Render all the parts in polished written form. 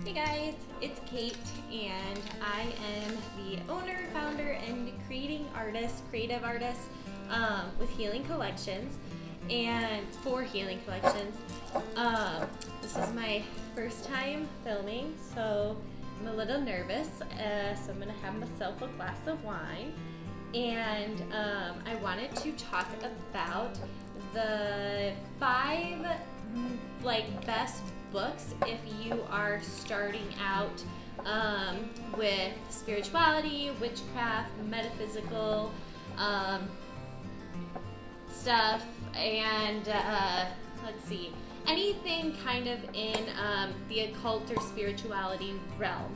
Hey guys, it's Kate, and I am the owner, founder, and creative artist with Healing Collections, and for Healing Collections. This is my first time filming, so I'm a little nervous. So I'm gonna have myself a glass of wine, and I wanted to talk about the 5 best books if you are starting out with spirituality, witchcraft, metaphysical stuff, and let's see, anything kind of in the occult or spirituality realm.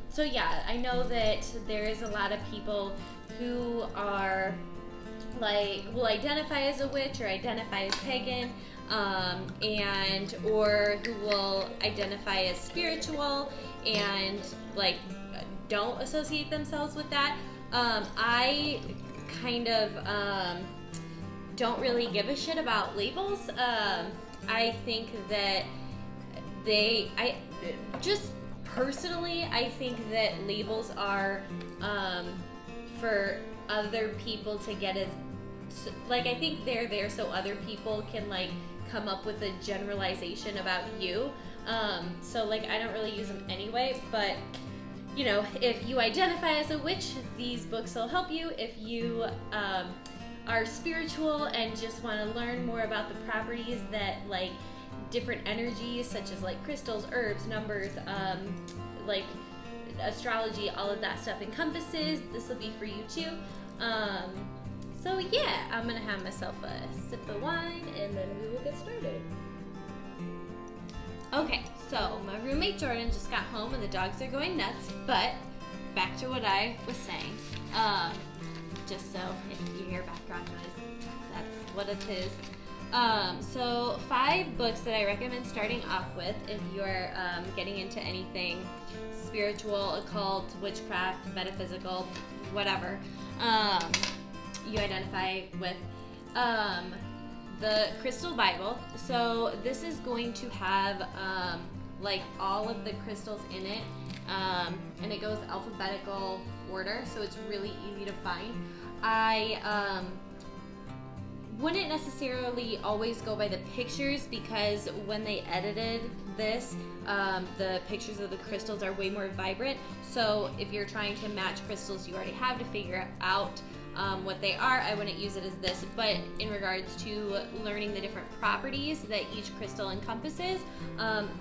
So yeah, I know that there is a lot of people who are will identify as a witch or identify as pagan, and or who will identify as spiritual and don't associate themselves with that. I kind of don't really give a shit about labels. I think that I think that labels are for other people to get as I think they're there so other people can come up with a generalization about you. So I don't really use them anyway, but if you identify as a witch, these books will help you. If you are spiritual and just want to learn more about the properties that different energies such as crystals, herbs, numbers, astrology, all of that stuff encompasses, this will be for you too. So yeah, I'm gonna have myself a sip of wine and then we will get started. Okay, so my roommate Jordan just got home and the dogs are going nuts, but back to what I was saying. Just so if you hear background noise, that's what it is. So 5 books that I recommend starting off with if you're getting into anything spiritual, occult, witchcraft, metaphysical, whatever you identify with. The Crystal Bible. So this is going to have all of the crystals in it, and it goes alphabetical order, so it's really easy to find. I wouldn't necessarily always go by the pictures because when they edited this, the pictures of the crystals are way more vibrant. So if you're trying to match crystals you already have to figure out what they are, I wouldn't use it as this. But in regards to learning the different properties that each crystal encompasses,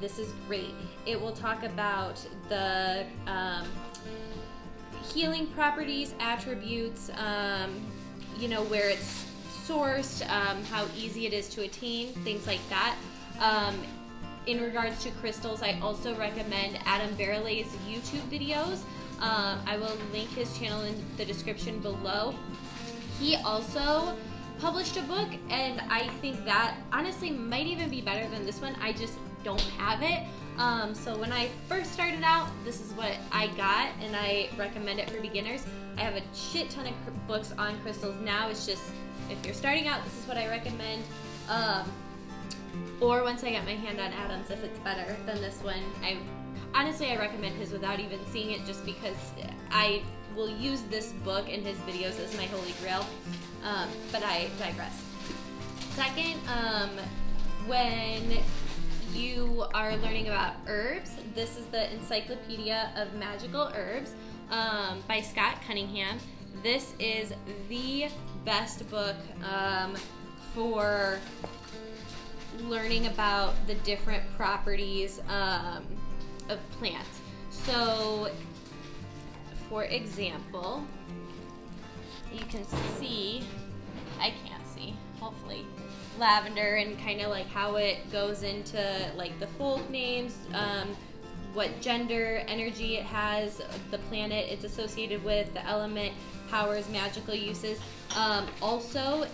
this is great. It will talk about the healing properties, attributes, where it's sourced, how easy it is to attain, things like that. In regards to crystals, I also recommend Adam Barrelay's YouTube videos. I will link his channel in the description below. He also published a book, and I think that honestly might even be better than this one. I just don't have it. So when I first started out, this is what I got, and I recommend it for beginners. I have a shit ton of books on crystals now. It's just, if you're starting out, this is what I recommend. Or once I get my hand on Adam's, if it's better than this one. I recommend his without even seeing it, just because I will use this book and his videos as my holy grail. But I digress. Second, when you are learning about herbs, this is the Encyclopedia of Magical Herbs by Scott Cunningham. This is the best book for learning about the different properties of plants. So, for example, you can see, I can't see, hopefully, lavender and kind of how it goes into the folk names, what gender, energy it has, the planet it's associated with, the element, powers, magical uses. Also,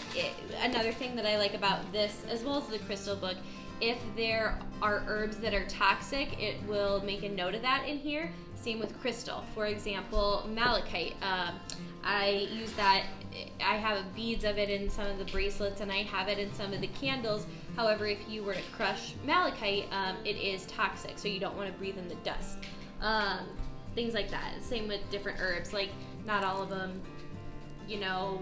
another thing that I like about this, as well as the crystal book, if there are herbs that are toxic, it will make a note of that in here. Same with crystal. For example, malachite. I use that. I have beads of it in some of the bracelets, and I have it in some of the candles However, if you were to crush malachite, it is toxic, so you don't want to breathe in the dust. Things like that. Same with different herbs. Like, not all of them, you know,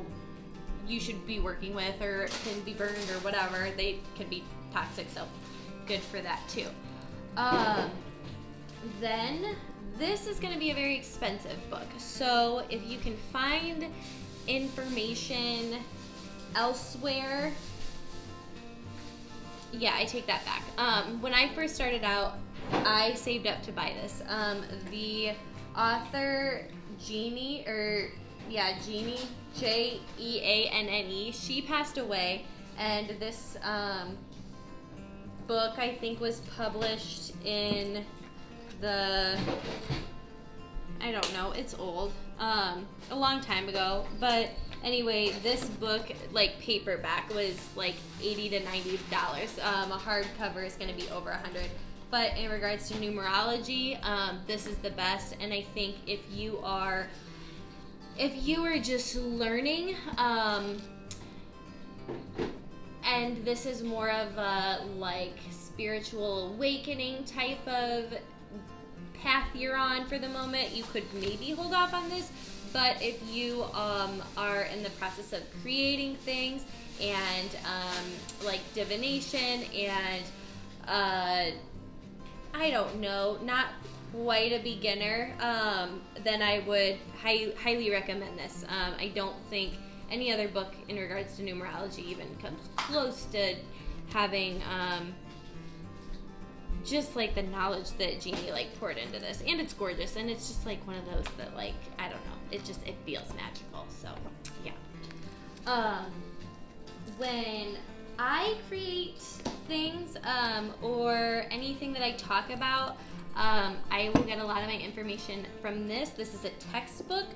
you should be working with or can be burned or whatever. They can be toxic, so good for that too. Then this is going to be a very expensive book. So if you can find information elsewhere, yeah, I take that back. When I first started out, I saved up to buy this. The author, Jeanne, Jeanne, she passed away, and this book, I think, was published in the, I don't know, it's old, a long time ago, but anyway, this book, like paperback, was like $80 to $90. A hardcover is going to be over $100. But in regards to numerology, this is the best. And I think if you are just learning, and this is more of a like spiritual awakening type of path you're on for the moment, you could maybe hold off on this. But if you are in the process of creating things and like divination and I don't know, not quite a beginner, then I would highly recommend this. I don't think any other book in regards to numerology even comes close to having just like the knowledge that Jeanne like poured into this. And it's gorgeous, and it's just like one of those that, like, I don't know, it feels magical. So yeah. When I create things or anything that I talk about, I will get a lot of my information from this. This is a textbook.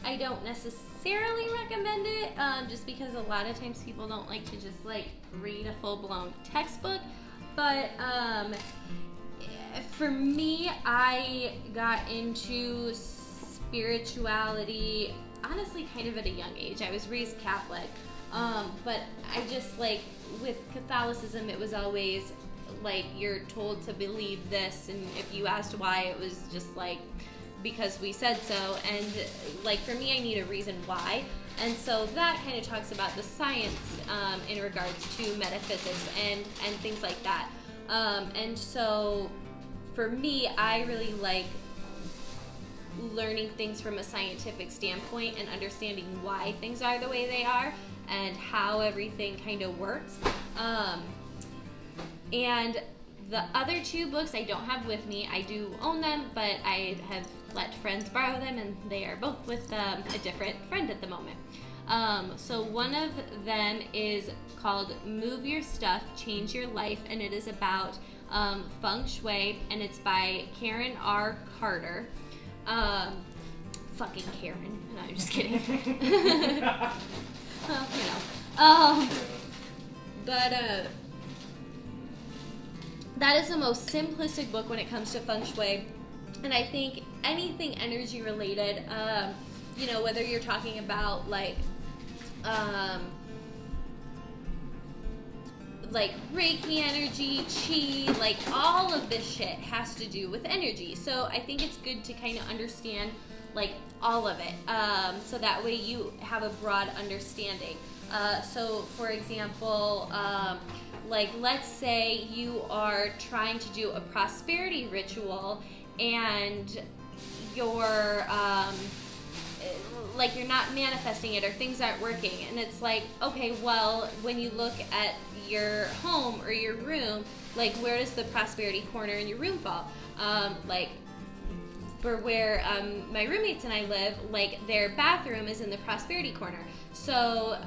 I don't necessarily recommend it, just because a lot of times people don't like to just like read a full-blown textbook. But for me, I got into spirituality honestly kind of at a young age. I was raised Catholic, but I just, like, with Catholicism, it was always like you're told to believe this, and if you asked why, it was just like because we said so. And like for me, I need a reason why. And so that kind of talks about the science in regards to metaphysics and things like that. And so for me, I really like learning things from a scientific standpoint and understanding why things are the way they are and how everything kind of works. And the other two books I don't have with me. I do own them, but I have let friends borrow them, and they are both with a different friend at the moment. So one of them is called Move Your Stuff, Change Your Life, and it is about Feng Shui, and it's by Karen R. Carter. Fucking Karen. No, I'm just kidding. Well, you know. But that is the most simplistic book when it comes to Feng Shui. And I think anything energy related, you know, whether you're talking about like Reiki energy, Chi, like all of this shit has to do with energy. So I think it's good to kind of understand like all of it, so that way you have a broad understanding. So for example, like let's say you are trying to do a prosperity ritual and you're like you're not manifesting it, or things aren't working, and it's like, okay, well, when you look at your home or your room, like where does the prosperity corner in your room fall? Like for where my roommates and I live, like their bathroom is in the prosperity corner. So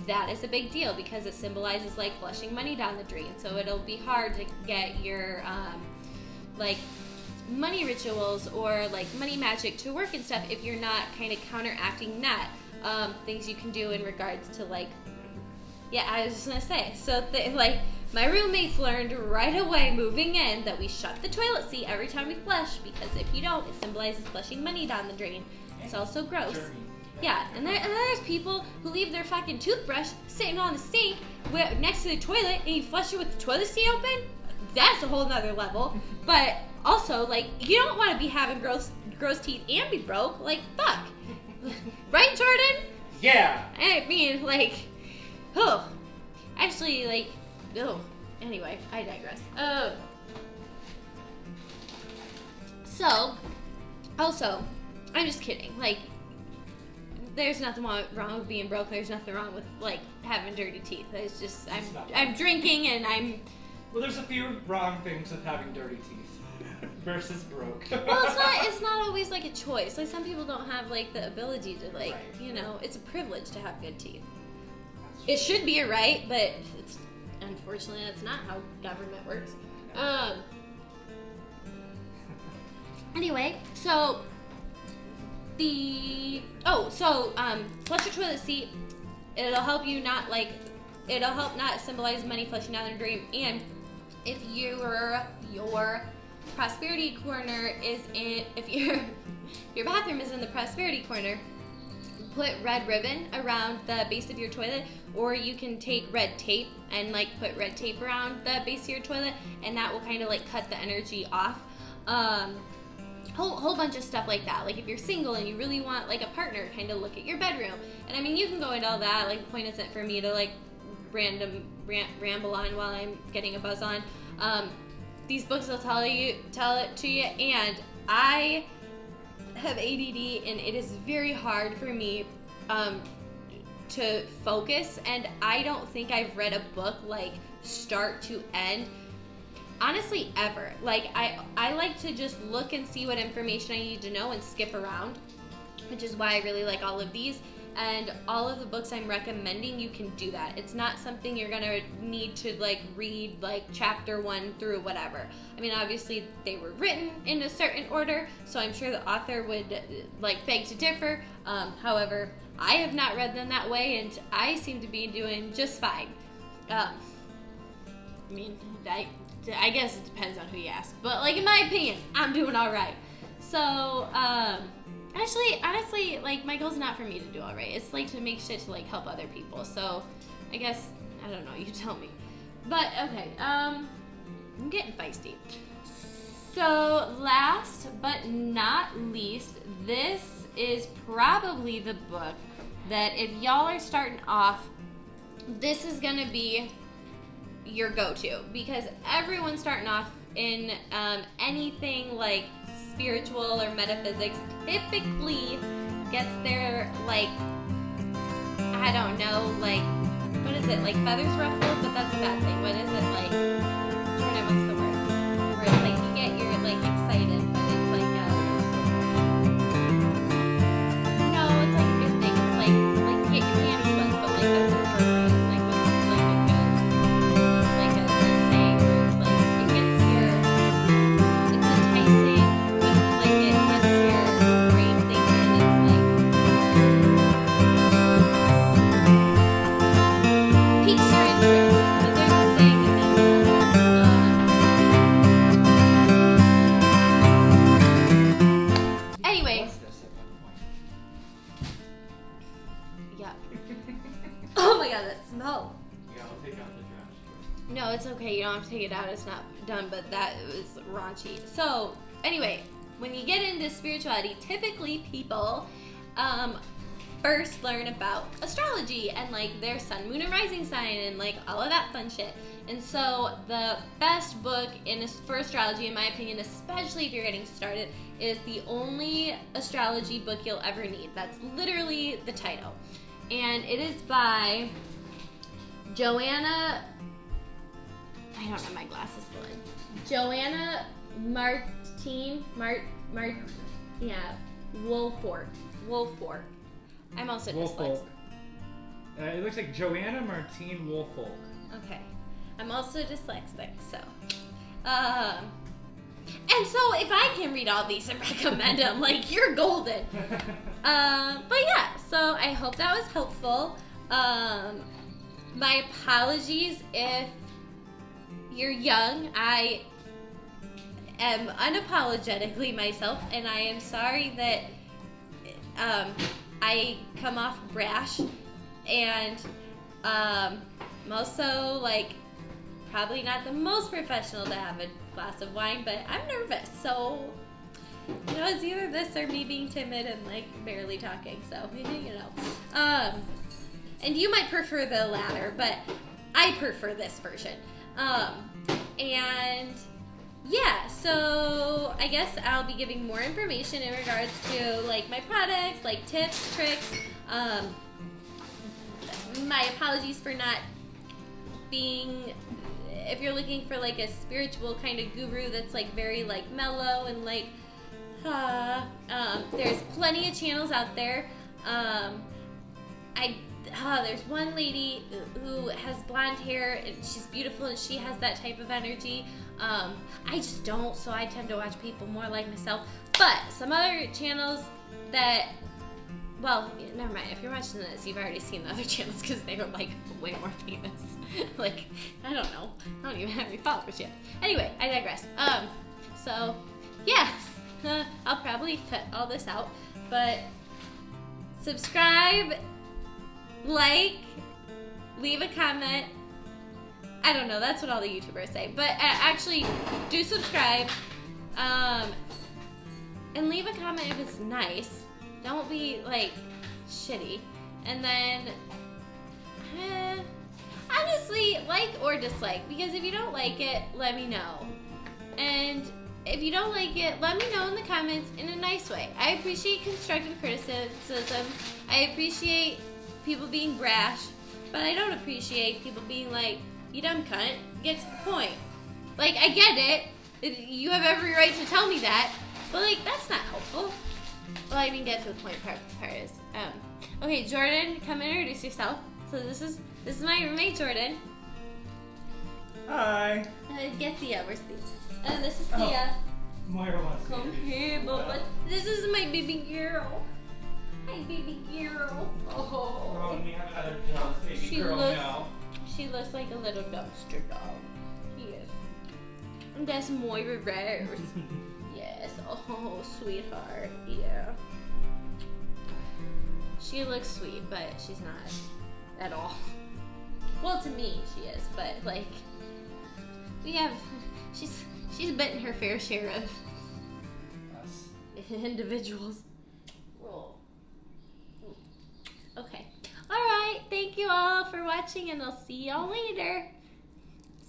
that is a big deal because it symbolizes like flushing money down the drain. So it'll be hard to get your like money rituals or like money magic to work and stuff if you're not kind of counteracting that. Things you can do in regards to like, yeah, I was just gonna say, so like my roommates learned right away moving in that we shut the toilet seat every time we flush, because if you don't, it symbolizes flushing money down the drain. It's also gross. Yeah, and there's people who leave their fucking toothbrush sitting on the sink next to the toilet, and you flush it with the toilet seat open. That's a whole nother level. But also, like, you don't want to be having gross teeth and be broke. Like, fuck. Right, Jordan? Yeah. I mean, like, oh. Actually, like, oh. Anyway, I digress. So, also, I'm just kidding. Like, there's nothing wrong with being broke. There's nothing wrong with, like, having dirty teeth. It's just, I'm drinking and I'm... Well, there's a few wrong things with having dirty teeth versus broke. Well, it's not always, like, a choice. Like, some people don't have, like, the ability to, like, right. you know, it's a privilege to have good teeth. It should be a right, but it's, unfortunately, that's not how government works. Anyway, so flush your toilet seat. It'll help you not symbolize money flushing down the drain. And if your prosperity corner if your bathroom is in the prosperity corner, put red ribbon around the base of your toilet, or you can take red tape and like put red tape around the base of your toilet, and that will kind of like cut the energy off. Whole bunch of stuff like that. Like if you're single and you really want like a partner, kind of look at your bedroom. And I mean, you can go into all that. Like the point isn't for me to like ramble on while I'm getting a buzz on. These books will tell it to you, and I have ADD, and it is very hard for me to focus, and I don't think I've read a book like start to end, honestly, ever. Like I like to just look and see what information I need to know and skip around, which is why I really like all of these. And all of the books I'm recommending, you can do that. It's not something you're gonna need to like read like chapter 1 through whatever. I mean, obviously they were written in a certain order, so I'm sure the author would like beg to differ. However, I have not read them that way, and I seem to be doing just fine. I mean, I guess it depends on who you ask, but like in my opinion, I'm doing all right. So, actually, honestly, like, my goal's not for me to do all right. It's, like, to make shit to, like, help other people. So, I guess, I don't know. You tell me. But, okay. I'm getting feisty. So, last but not least, this is probably the book that if y'all are starting off, this is going to be your go-to. Because everyone starting off in anything, like, spiritual or metaphysics typically gets their, like, I don't know, like, what is it, like feathers ruffled? But that's a bad thing. What is it, like, Jordan, what's the word? Where it's like you get your, like, excited, but it's like no, it's like a good thing. It's like you get your panties wet, but like that's appropriate. Like with like a good, like a saying where it's like it gets your, it's enticing. No, it's okay. You don't have to take it out. It's not done, but that was raunchy. So, anyway, when you get into spirituality, typically people first learn about astrology and, like, their sun, moon, and rising sign and, like, all of that fun shit. And so, the best book for astrology, in my opinion, especially if you're getting started, is the only astrology book you'll ever need. That's literally the title. And it is by Joanna... I don't have my glasses still in. Joanna Martine, Woolfolk. I'm also dyslexic. It looks like Joanna Martine Woolfolk. Okay. I'm also dyslexic, so. And so if I can read all these and recommend them, like, you're golden. But yeah, so I hope that was helpful. My apologies if you're young. I am unapologetically myself, and I am sorry that I come off brash, and I'm also like probably not the most professional to have a glass of wine, but I'm nervous, so you know, it's either this or me being timid and like barely talking, so you know. And you might prefer the latter, but I prefer this version. And yeah, so I guess I'll be giving more information in regards to like my products, like tips, tricks. My apologies for not being, if you're looking for like a spiritual kind of guru that's like very like mellow and like, there's plenty of channels out there. There's one lady who has blonde hair and she's beautiful and she has that type of energy. I just don't, so I tend to watch people more like myself. But some other channels that, well, never mind. If you're watching this, you've already seen the other channels because they were like way more famous. Like, I don't know. I don't even have any followers yet. Anyway, I digress. So, yeah. I'll probably cut all this out, but subscribe, like, leave a comment. I don't know, that's what all the YouTubers say, but actually do subscribe, and leave a comment if it's nice. Don't be like shitty. And then honestly, like or dislike, because if you don't like it, let me know. And if you don't like it, let me know in the comments in a nice way. I appreciate constructive criticism. I appreciate people being brash, but I don't appreciate people being like, you dumb cunt, get to the point. Like, I get it. You have every right to tell me that, but like, that's not helpful. Well, I mean, get to the point part is. Okay, Jordan, come introduce yourself. So this is my roommate, Jordan. Hi. Get Thea, where's Thea? This is Thea. Moira wants to Come here, Bubba. This is my baby girl. Hi, baby girl. Oh. We have another jealous baby girl now. She looks like a little dumpster dog. Yes. And that's Moira Rose. Yes. Oh, sweetheart. Yeah. She looks sweet, but she's not at all. Well, to me, she is, but like, she's bitten her fair share of individuals. Oh. Okay. Alright, thank you all for watching, and I'll see y'all later.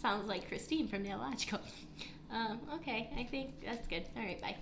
Sounds like Christine from Numerology. Okay, I think that's good. Alright, bye.